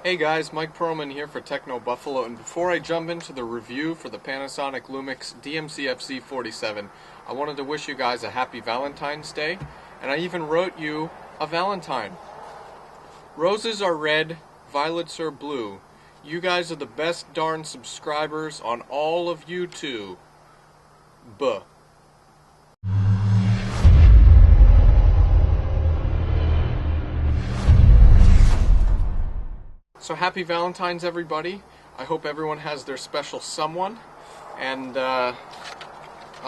Hey guys, Mike Perlman here for Techno Buffalo, and before I jump into the review for the Panasonic Lumix DMC-FZ47, I wanted to wish you guys a happy Valentine's Day, and I even wrote you a Valentine. Roses are red, violets are blue. You guys are the best darn subscribers on all of YouTube. Buh. So happy Valentine's, everybody. I hope everyone has their special someone, and I'll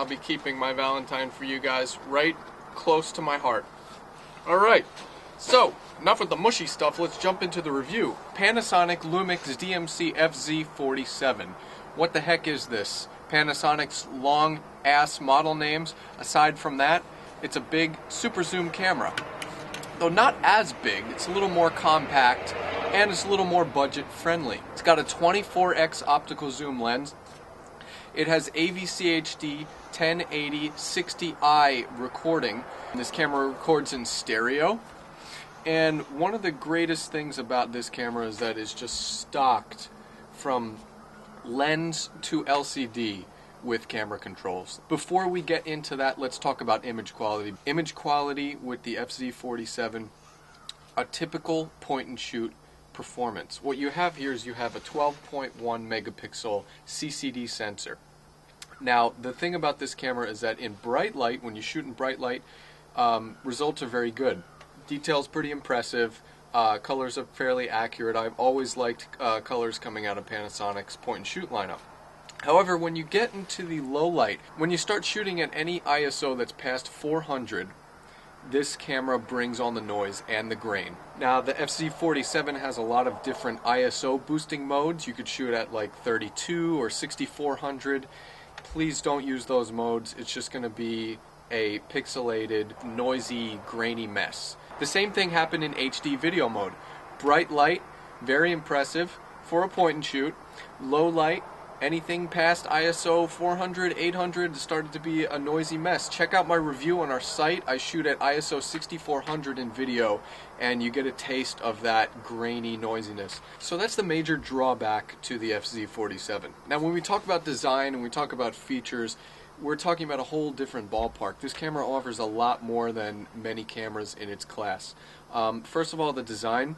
be keeping my Valentine for you guys right close to my heart. Alright, so enough with the mushy stuff, let's jump into the review. Panasonic Lumix DMC-FZ47. What the heck is this? Panasonic's long ass model names. Aside from that, it's a big super zoom camera. Though not as big, it's a little more compact and it's a little more budget friendly. It's got a 24x optical zoom lens. It has AVCHD 1080 60i recording. This camera records in stereo. And one of the greatest things about this camera is that it's just stocked from lens to LCD with camera controls. Before we get into that, let's talk about image quality. Image quality with the FZ47, a typical point and shoot performance. What you have here is you have a 12.1 megapixel CCD sensor. Now, the thing about this camera is that in bright light, when you shoot in bright light, results are very good. Detail's pretty impressive. Colors are fairly accurate. I've always liked colors coming out of Panasonic's point and shoot lineup. However, when you get into the low light, when you start shooting at any ISO that's past 400, this camera brings on the noise and the grain. Now, the FZ47 has a lot of different ISO boosting modes. You could shoot at like 32 or 6400. Please don't use those modes. It's just going to be a pixelated, noisy, grainy mess. The same thing happened in HD video mode. Bright light, very impressive for a point and shoot. Low light, anything past ISO 400, 800 started to be a noisy mess. Check out my review on our site. I shoot at ISO 6400 in video, and you get a taste of that grainy noisiness. So that's the major drawback to the FZ47. Now, when we talk about design and we talk about features, we're talking about a whole different ballpark. This camera offers a lot more than many cameras in its class. First of all, the design.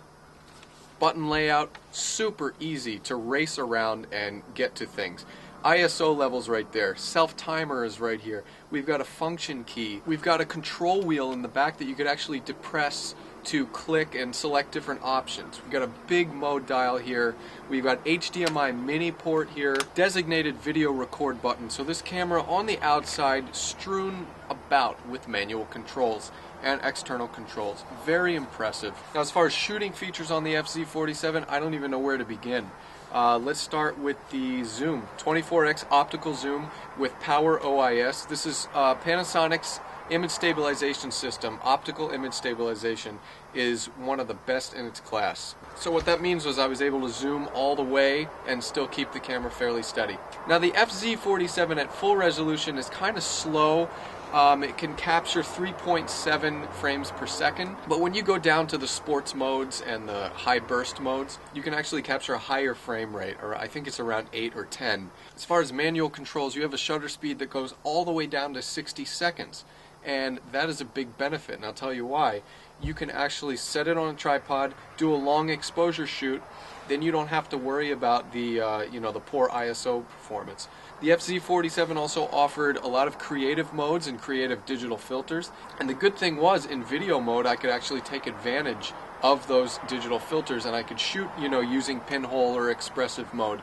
Button layout, super easy to race around and get to things. ISO levels right there. Self-timer is right here. We've got a function key. We've got a control wheel in the back that you could actually depress to click and select different options. We've got a big mode dial here. We've got HDMI mini port here. Designated video record button. So this camera on the outside strewn about with manual controls and external controls. Very impressive. Now, as far as shooting features on the FZ47, I don't even know where to begin. Let's start with the zoom. 24x optical zoom with power OIS. This is Panasonic's image stabilization system. Optical image stabilization is one of the best in its class. So what that means was I was able to zoom all the way and still keep the camera fairly steady. Now, the FZ47 at full resolution is kind of slow. It can capture 3.7 frames per second, but when you go down to the sports modes and the high burst modes, you can actually capture a higher frame rate, or I think it's around 8 or 10. As far as manual controls, you have a shutter speed that goes all the way down to 60 seconds, and that is a big benefit, and I'll tell you why. You can actually set it on a tripod, do a long exposure shoot, then you don't have to worry about the the poor ISO performance. The FZ47 also offered a lot of creative modes and creative digital filters, and the good thing was in video mode I could actually take advantage of those digital filters, and I could shoot using pinhole or expressive mode.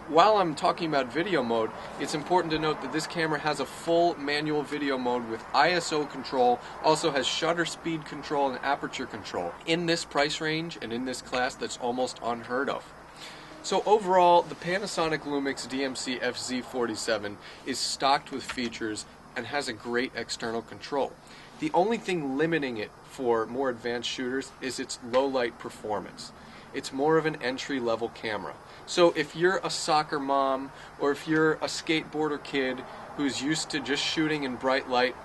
While I'm talking about video mode, it's important to note that this camera has a full manual video mode with ISO control, also has shutter speed control and aperture control. In this price range and in this class, that's almost unheard of. So overall, the Panasonic Lumix DMC-FZ47 is stocked with features and has a great external control. The only thing limiting it for more advanced shooters is its low light performance. It's more of an entry-level camera. So if you're a soccer mom or if you're a skateboarder kid who's used to just shooting in bright light,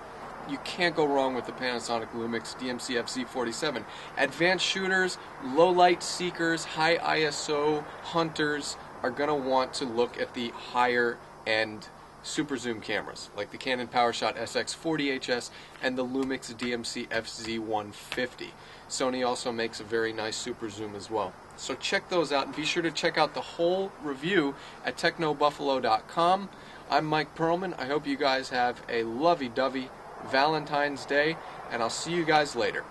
you can't go wrong with the Panasonic Lumix DMC-FZ47. Advanced shooters, low light seekers, high ISO hunters are going to want to look at the higher end super zoom cameras like the Canon PowerShot SX40HS and the Lumix DMC-FZ150. Sony also makes a very nice super zoom as well. So check those out, and be sure to check out the whole review at technobuffalo.com. I'm Mike Perlman. I hope you guys have a lovey-dovey Valentine's Day, and I'll see you guys later.